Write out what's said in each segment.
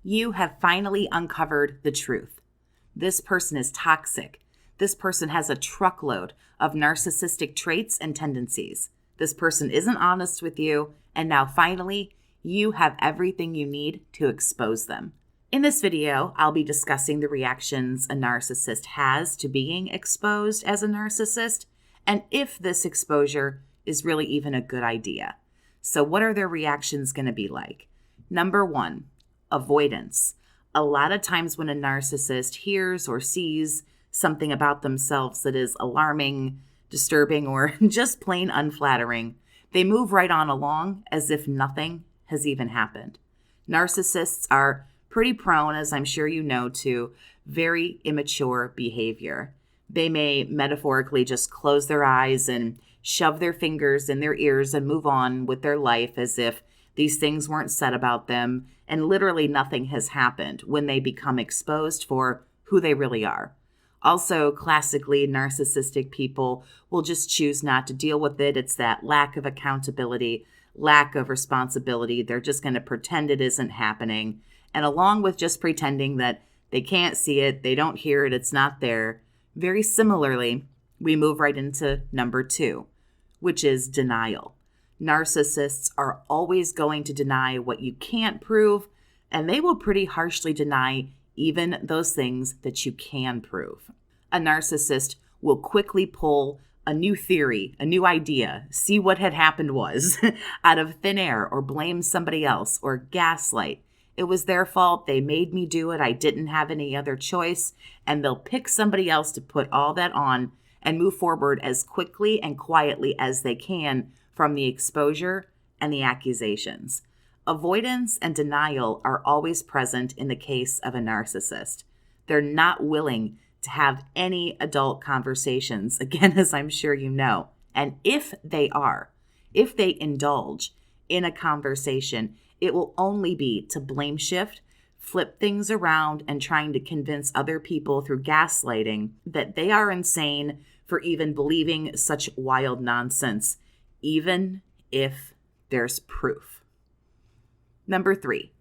You have finally uncovered the truth. This person is toxic. This person has a truckload of narcissistic traits and tendencies. This person isn't honest with you, and now finally, you have everything you need to expose them. In this video, I'll be discussing the reactions a narcissist has to being exposed as a narcissist, and if this exposure is really even a good idea. So what are their reactions going to be like? Number one, avoidance. A lot of times when a narcissist hears or sees something about themselves that is alarming, disturbing, or just plain unflattering, they move right on along as if nothing has even happened. Narcissists are pretty prone, as I'm sure you know, to very immature behavior. They may metaphorically just close their eyes and shove their fingers in their ears and move on with their life as if these things weren't said about them and literally nothing has happened when they become exposed for who they really are. Also, classically, narcissistic people will just choose not to deal with it. It's that lack of accountability, lack of responsibility. They're just going to pretend it isn't happening. And along with just pretending that they can't see it, they don't hear it, it's not there, very similarly, we move right into number two, which is denial. Narcissists are always going to deny what you can't prove, and they will pretty harshly deny even those things that you can prove. A narcissist will quickly pull a new theory, a new idea, see what had happened was out of thin air, or blame somebody else, or gaslight. It was their fault. They made me do it. I didn't have any other choice. And they'll pick somebody else to put all that on and move forward as quickly and quietly as they can from the exposure and the accusations. Avoidance and denial are always present in the case of a narcissist. They're not willing to have any adult conversations, again, as I'm sure you know. And if they indulge in a conversation, it will only be to blame shift, flip things around, and trying to convince other people through gaslighting that they are insane for even believing such wild nonsense, even if there's proof. Number three,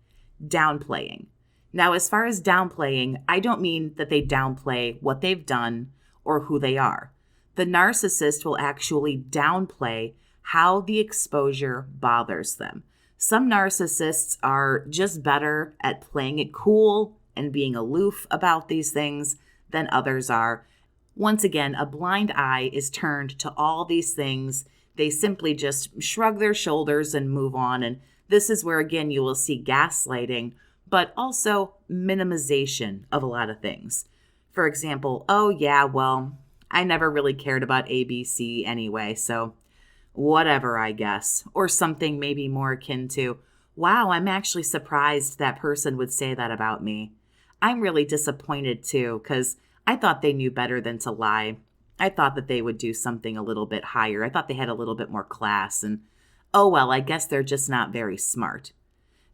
downplaying. Now, as far as downplaying, I don't mean that they downplay what they've done or who they are. The narcissist will actually downplay how the exposure bothers them. Some narcissists are just better at playing it cool and being aloof about these things than others are. Once again, a blind eye is turned to all these things. They simply just shrug their shoulders and move on. And this is where, again, you will see gaslighting, but also minimization of a lot of things. For example, oh yeah, well, I never really cared about ABC anyway, so whatever, I guess. Or something maybe more akin to, wow, I'm actually surprised that person would say that about me. I'm really disappointed too, because I thought they knew better than to lie. I thought that they would do something a little bit higher. I thought they had a little bit more class, and oh well, I guess they're just not very smart.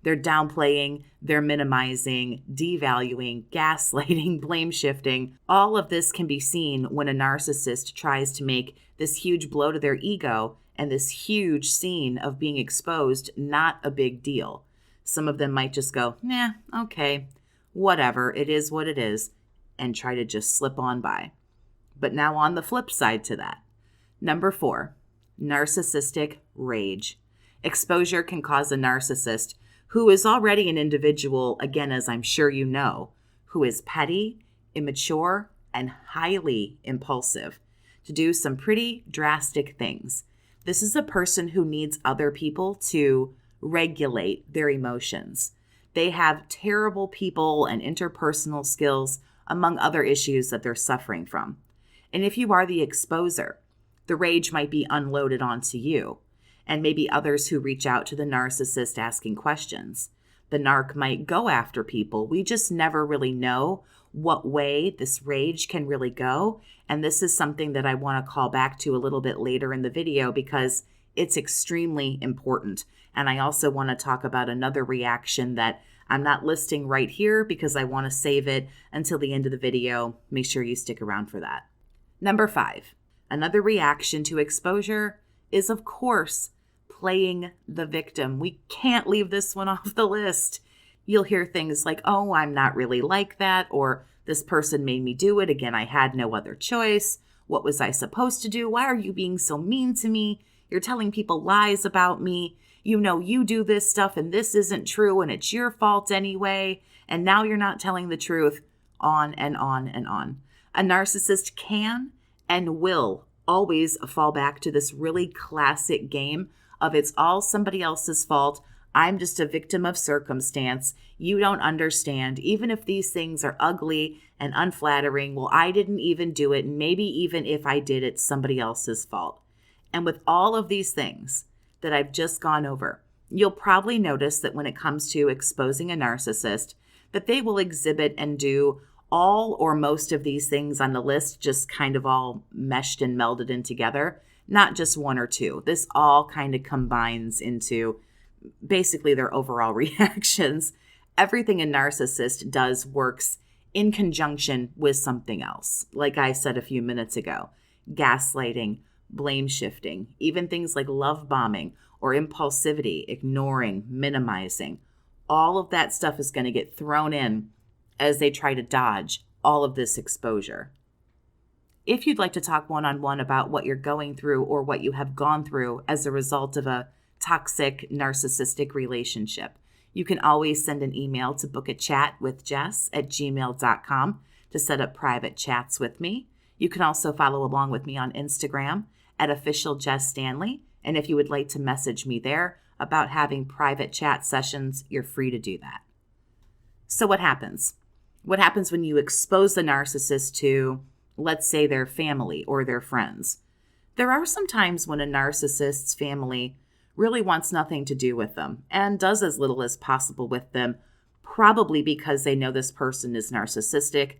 They're downplaying, they're minimizing, devaluing, gaslighting, blame shifting. All of this can be seen when a narcissist tries to make this huge blow to their ego and this huge scene of being exposed not a big deal. Some of them might just go, nah, okay, whatever, it is what it is, and try to just slip on by. But now on the flip side to that, number four, narcissistic rage. Exposure can cause a narcissist who is already an individual, again, as I'm sure you know, who is petty, immature, and highly impulsive, to do some pretty drastic things. This is a person who needs other people to regulate their emotions. They have terrible people and interpersonal skills, among other issues that they're suffering from. And if you are the exposer, the rage might be unloaded onto you, and maybe others who reach out to the narcissist asking questions. The narc might go after people. We just never really know what way this rage can really go. And this is something that I want to call back to a little bit later in the video because it's extremely important. And I also want to talk about another reaction that I'm not listing right here because I want to save it until the end of the video. Make sure you stick around for that. Number 5, another reaction to exposure is, of course, playing the victim. We can't leave this one off the list. You'll hear things like, oh, I'm not really like that, or this person made me do it. Again, I had no other choice. What was I supposed to do? Why are you being so mean to me? You're telling people lies about me. You know you do this stuff and this isn't true and it's your fault anyway. And now you're not telling the truth. On and on and on. A narcissist can and will always fall back to this really classic game of it's all somebody else's fault. I'm just a victim of circumstance. You don't understand. Even if these things are ugly and unflattering, well, I didn't even do it. Maybe even if I did, it's somebody else's fault. And with all of these things that I've just gone over, you'll probably notice that when it comes to exposing a narcissist, that they will exhibit and do all or most of these things on the list, just kind of all meshed and melded in together, not just one or two. This all kind of combines into basically their overall reactions. Everything a narcissist does works in conjunction with something else. Like I said a few minutes ago, gaslighting, blame shifting, even things like love bombing or impulsivity, ignoring, minimizing. All of that stuff is going to get thrown in as they try to dodge all of this exposure. If you'd like to talk one-on-one about what you're going through or what you have gone through as a result of a toxic narcissistic relationship, you can always send an email to BookAChatWithJess@gmail.com to set up private chats with me. You can also follow along with me on Instagram at @officialjessstanley. And if you would like to message me there about having private chat sessions, you're free to do that. So what happens? What happens when you expose the narcissist to, let's say, their family or their friends? There are some times when a narcissist's family really wants nothing to do with them and does as little as possible with them, probably because they know this person is narcissistic,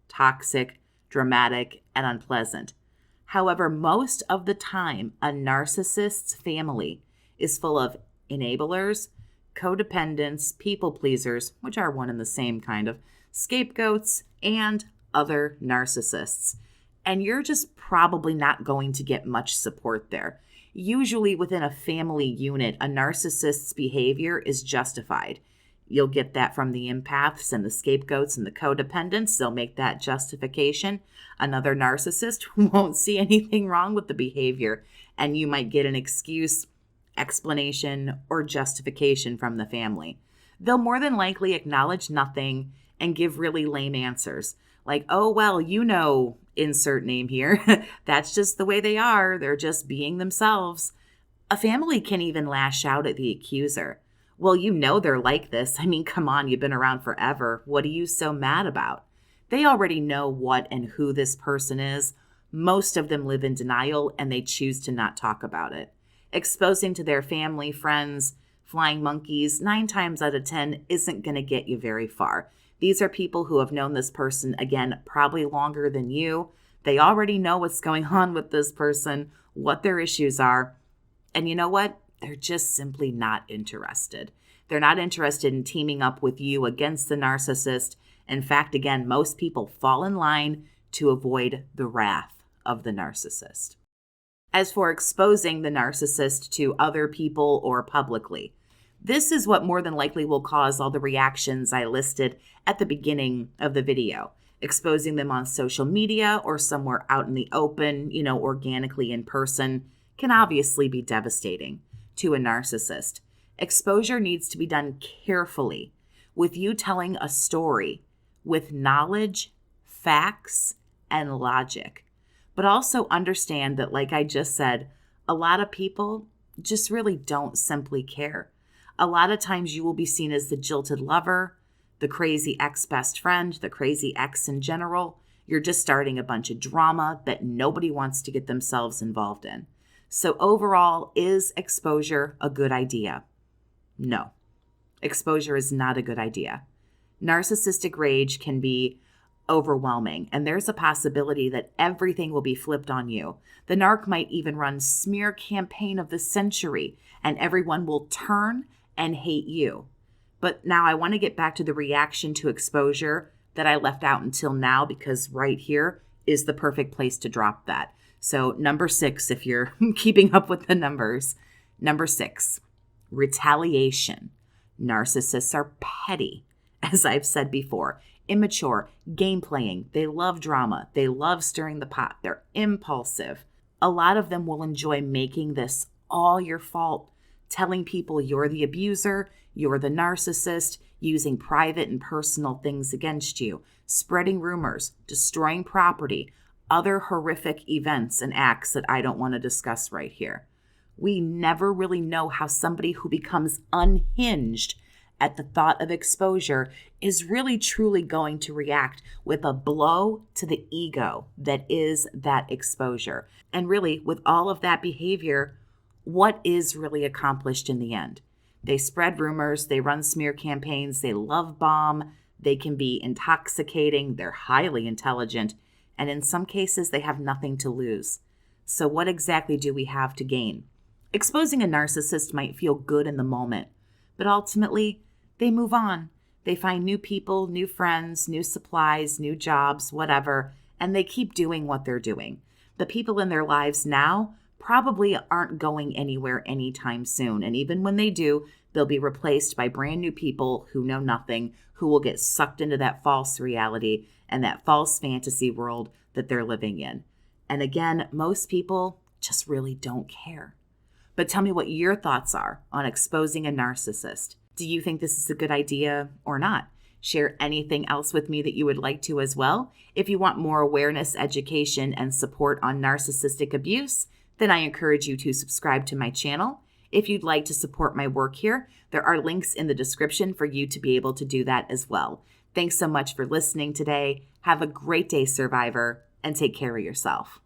toxic, dramatic, and unpleasant. However, most of the time, a narcissist's family is full of enablers, codependents, people pleasers, which are one and the same kind of, scapegoats, and other narcissists. And you're just probably not going to get much support there. Usually within a family unit, a narcissist's behavior is justified. You'll get that from the empaths and the scapegoats and the codependents. They'll make that justification. Another narcissist won't see anything wrong with the behavior, and you might get an excuse, explanation, or justification from the family. They'll more than likely acknowledge nothing and give really lame answers. Like, oh, well, you know, insert name here. That's just the way they are. They're just being themselves. A family can even lash out at the accuser. Well, you know they're like this. I mean, come on, you've been around forever. What are you so mad about? They already know what and who this person is. Most of them live in denial and they choose to not talk about it. Exposing to their family, friends, flying monkeys, 9 times out of 10 isn't going to get you very far. These are people who have known this person, again, probably longer than you. They already know what's going on with this person, what their issues are. And you know what? They're just simply not interested. They're not interested in teaming up with you against the narcissist. In fact, again, most people fall in line to avoid the wrath of the narcissist. As for exposing the narcissist to other people or publicly, this is what more than likely will cause all the reactions I listed at the beginning of the video. Exposing them on social media or somewhere out in the open, organically in person, can obviously be devastating to a narcissist. Exposure needs to be done carefully, with you telling a story with knowledge, facts, and logic. But also understand that, like I just said, a lot of people just really don't simply care. A lot of times you will be seen as the jilted lover, the crazy ex-best friend, the crazy ex in general. You're just starting a bunch of drama that nobody wants to get themselves involved in. So overall, is exposure a good idea? No. Exposure is not a good idea. Narcissistic rage can be overwhelming, and there's a possibility that everything will be flipped on you. The narc might even run smear campaign of the century, and everyone will turn and hate you. But now I want to get back to the reaction to exposure that I left out until now, because right here is the perfect place to drop that. So number 6, if you're keeping up with the numbers. Number 6, retaliation. Narcissists are petty, as I've said before, immature, game playing. They love drama. They love stirring the pot. They're impulsive. A lot of them will enjoy making this all your fault, telling people you're the abuser, you're the narcissist, using private and personal things against you, spreading rumors, destroying property, other horrific events and acts that I don't want to discuss right here. We never really know how somebody who becomes unhinged at the thought of exposure is really truly going to react with a blow to the ego that is that exposure. And really, with all of that behavior, what is really accomplished in the end? They spread rumors, they run smear campaigns, they love bomb, they can be intoxicating, they're highly intelligent, and in some cases, they have nothing to lose. So what exactly do we have to gain? Exposing a narcissist might feel good in the moment, but ultimately, they move on. They find new people, new friends, new supplies, new jobs, whatever, and they keep doing what they're doing. The people in their lives now probably aren't going anywhere anytime soon. And even when they do, they'll be replaced by brand new people who know nothing, who will get sucked into that false reality and that false fantasy world that they're living in. And again, most people just really don't care. But tell me what your thoughts are on exposing a narcissist. Do you think this is a good idea or not? Share anything else with me that you would like to as well. If you want more awareness, education, and support on narcissistic abuse, then I encourage you to subscribe to my channel. If you'd like to support my work here, there are links in the description for you to be able to do that as well. Thanks so much for listening today. Have a great day, survivor, and take care of yourself.